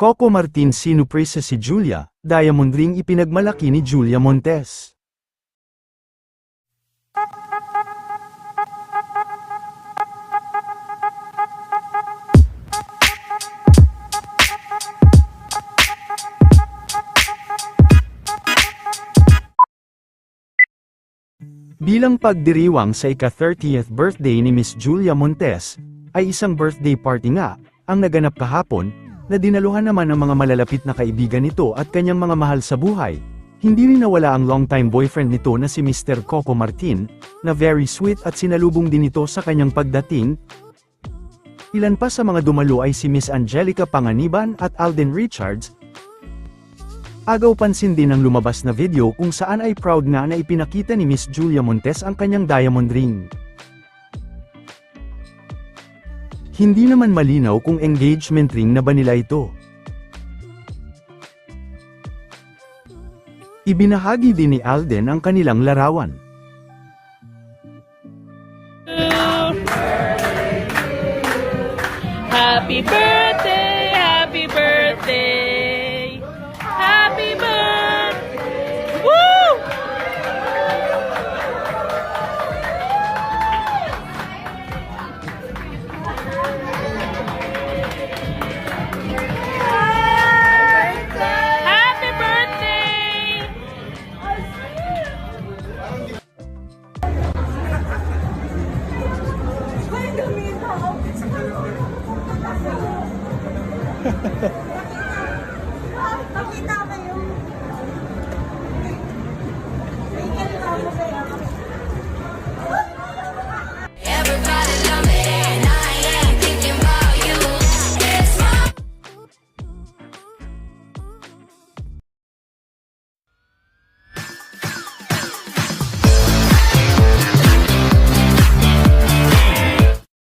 Coco Martin sinuprise si Julia, diamond ring ipinagmalaki ni Julia Montes. Bilang pagdiriwang sa ika-30th birthday ni Miss Julia Montes, ay isang birthday party nga, ang naganap kahapon, na dinaluhan naman ng mga malalapit na kaibigan nito at kanyang mga mahal sa buhay. Hindi rin nawala ang longtime boyfriend nito na si Mr. Coco Martin, na very sweet at sinalubong din ito sa kanyang pagdating. Ilan pa sa mga dumalo ay si Miss Angelica Panganiban at Alden Richards. Agaw pansin din ang lumabas na video kung saan ay proud nga na ipinakita ni Miss Julia Montes ang kanyang diamond ring. Hindi naman malinaw kung engagement ring na ba nila ito. Ibinahagi din ni Alden ang kanilang larawan. Happy birthday, happy birthday, happy birthday, woo! Happy birthday! Wait a minute.